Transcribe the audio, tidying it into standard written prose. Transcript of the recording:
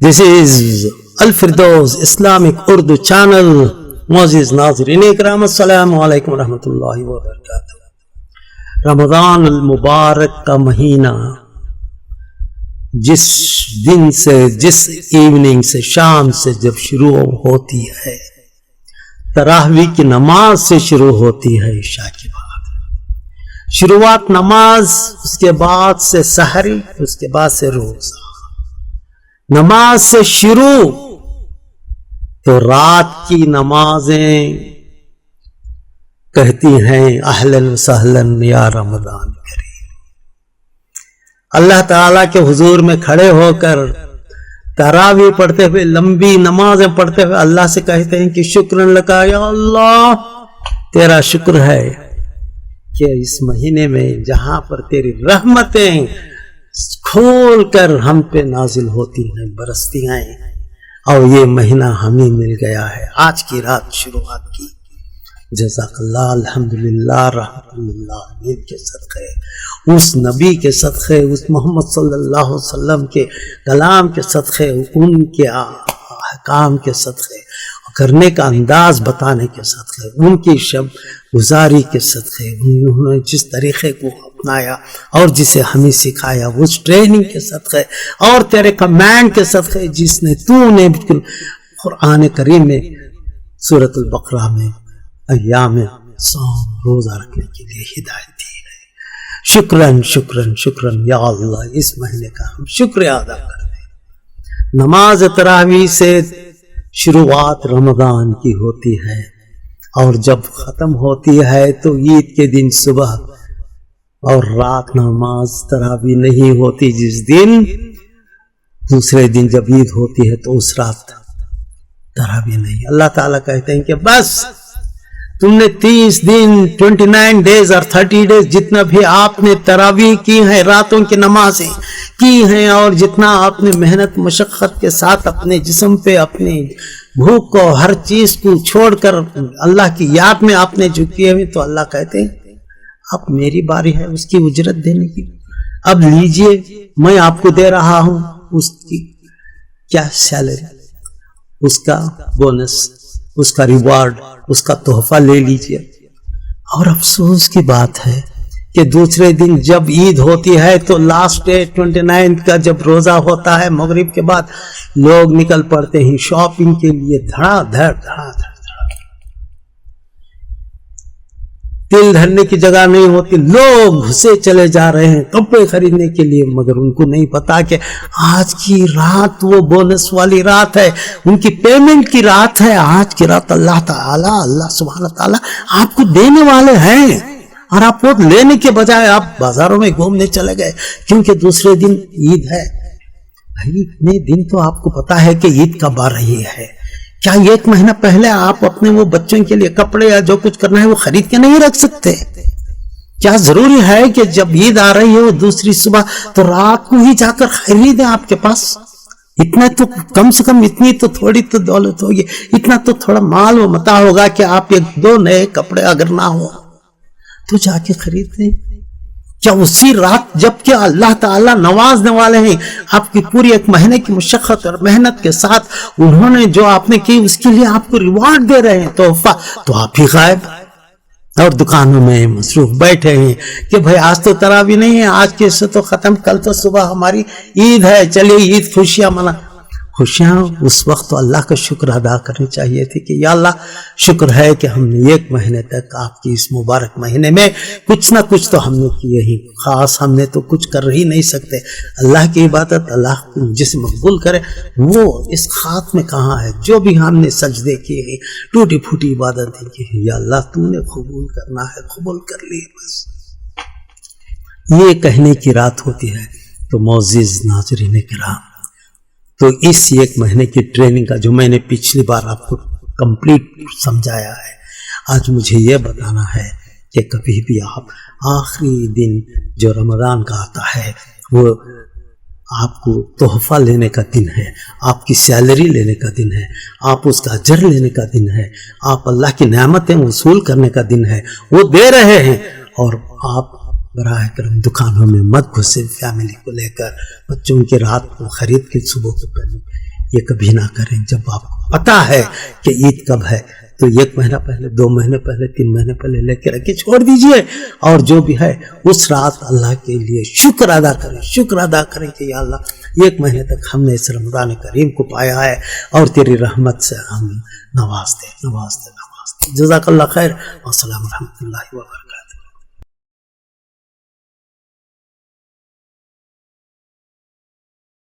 This is Al-Firdaus Islamic Urdu channel. معزز ناظرین اکرام السلام علیکم ورحمۃ اللہ وبرکاتہ۔ رمضان المبارک کا مہینہ جس دن سے، جس ایوننگ سے، شام سے جب شروع ہوتی ہے، تراویح کی نماز سے شروع ہوتی ہے، عشاء کے بعد شروعات نماز، اس کے بعد سے سحری، اس کے بعد سے روزہ۔ نماز سے شروع تو رات کی نمازیں کہتی ہیں اہلاً وسہلاً یا رمضان کریم۔ اللہ تعالیٰ کے حضور میں کھڑے ہو کر تراویح پڑھتے ہوئے، لمبی نمازیں پڑھتے ہوئے اللہ سے کہتے ہیں کہ شکرن لکا یا اللہ، تیرا شکر ہے کہ اس مہینے میں جہاں پر تیری رحمتیں کھول کر ہم پہ نازل ہوتی ہیں، برستی ہیں، اور یہ مہینہ ہمیں مل گیا ہے، آج کی رات شروعات کی۔ جزاک اللہ، الحمدللہ، رحمت اللہ کے صدقے، اس نبی کے صدقے، اس محمد صلی اللہ علیہ وسلم کے کلام کے صدقے، ان کے احکام کے صدقے، کرنے کا انداز بتانے کے صدقے، ان کی شب گزاری کے صدقے، انہوں نے جس طریقے کو اپنایا اور جسے ہمیں سکھایا، اس ٹریننگ کے صدقے، اور تیرے کمانڈ کے صدقے جس نے تو نے قرآن کریم میں سورۃ البقرہ میں ایام صوم روزہ رکھنے کے لیے ہدایت دی ہے۔ شکراً شکراً شکراً یا اللہ، اس مہینے کا ہم شکریہ ادا کرتے ہیں۔ نماز تراویح سے شروعات رمضان کی ہوتی ہے، اور جب ختم ہوتی ہے تو عید کے دن صبح اور رات نماز تراویح نہیں ہوتی، جس دن دوسرے دن جب عید ہوتی ہے تو اس رات تراویح نہیں۔ اللہ تعالیٰ کہتے ہیں کہ بس تم نے 30 دن 29 ڈیز اور 30 ڈیز جتنا بھی آپ نے تراویح کی ہیں، راتوں کی نمازیں کی ہیں، اور جتنا آپ نے محنت مشقت کے ساتھ اپنے جسم پہ اپنے بھوک کو، ہر چیز کو چھوڑ کر اللہ کی یاد میں آپ نے جو کیے ہوئے، تو اللہ کہتے ہیں اب میری باری ہے اس کی اجرت دینے کی، اب لیجئے، میں آپ کو دے رہا ہوں اس کی کیا سیلری، اس کا بونس، اس کا ریوارڈ، اس کا تحفہ لے لیجئے۔ اور افسوس کی بات ہے کہ دوسرے دن جب عید ہوتی ہے تو لاسٹ ڈے 29 کا جب روزہ ہوتا ہے، مغرب کے بعد لوگ نکل پڑتے ہیں شاپنگ کے لیے، دھڑا دھڑ دھڑا دھڑ، تل دھرنے کی جگہ نہیں ہوتی، لوگ گھسے چلے جا رہے ہیں کپڑے خریدنے کے لیے، مگر ان کو نہیں پتا کہ آج کی رات وہ بونس والی رات ہے، ان کی پیمنٹ کی رات ہے۔ آج کی رات اللہ تعالیٰ، اللہ سبحانہ تعالیٰ آپ کو دینے والے ہیں، اور آپ وہ لینے کے بجائے آپ بازاروں میں گھومنے چلے گئے کیونکہ دوسرے دن عید ہے۔ بھائی اتنے دن تو آپ کو پتا ہے کہ عید کب آ رہی ہے، کیا ایک مہینہ پہلے آپ اپنے وہ بچوں کے لیے کپڑے یا جو کچھ کرنا ہے وہ خرید کے نہیں رکھ سکتے؟ کیا ضروری ہے کہ جب عید آ رہی ہو دوسری صبح تو رات کو ہی جا کر خریدیں؟ آپ کے پاس اتنا تو کم سے کم، اتنی تو تھوڑی تو دولت ہوگی، اتنا تو تھوڑا مال و متاع ہوگا کہ آپ 1-2 نئے کپڑے اگر نہ ہو تو جا کے خرید لیں۔ کیا اسی رات جب کہ اللہ تعالیٰ نوازنے والے ہیں، آپ کی پوری ایک مہینے کی مشقت اور محنت کے ساتھ انہوں نے جو آپ نے کی اس کے لیے آپ کو ریوارڈ دے رہے ہیں، تحفہ، تو آپ ہی غائب اور دکانوں میں مصروف بیٹھے ہیں کہ بھائی آج تو تراویح نہیں ہے، آج کے سے تو ختم، کل تو صبح ہماری عید ہے، چلیے عید خوشیاں منا۔ خوشیاں اس وقت تو اللہ کا شکر ادا کرنی چاہیے تھی کہ یا اللہ شکر ہے کہ ہم نے 1 مہینے تک آپ کی اس مبارک مہینے میں کچھ نہ کچھ تو ہم نے کیے ہی، خاص ہم نے تو کچھ کر ہی نہیں سکتے۔ اللہ کی عبادت اللہ جسے مقبول کرے وہ اس خاک میں کہاں ہے؟ جو بھی ہم نے سجدے کیے ہیں، ٹوٹی پھوٹی عبادتیں کی ہیں، یا اللہ تو نے قبول کرنا ہے، قبول کر لیے بس۔ یہ کہنے کی رات ہوتی ہے۔ تو معزز ناظرین کرام، تو اس 1 مہینے کی ٹریننگ کا جو میں نے پچھلی بار آپ کو کمپلیٹ سمجھایا ہے، آج مجھے یہ بتانا ہے کہ کبھی بھی آپ آخری دن جو رمضان کا آتا ہے وہ آپ کو تحفہ لینے کا دن ہے، آپ کی سیلری لینے کا دن ہے، آپ اس کا اجر لینے کا دن ہے، آپ اللہ کی نعمتیں وصول کرنے کا دن ہے، وہ دے رہے ہیں، اور آپ براہ کرم دکانوں میں مت گھسے، فیملی کو لے کر بچوں کی رات کو خرید کے صبح کو پہننے یہ کبھی نہ کریں. جب آپ کو پتا ہے کہ عید کب ہے تو 1 مہینہ پہلے، 2 مہینے پہلے، 3 مہینے پہلے لے کے رکھے چھوڑ دیجئے، اور جو بھی ہے اس رات اللہ کے لیے شکر ادا کریں، شکر ادا کریں کہ یا اللہ 1 مہینے تک ہم نے اس رمضان کریم کو پایا ہے اور تیری رحمت سے ہم نواز دے. جزاک اللہ خیر. والسلام ورحمۃ اللہ وبرکاتہ.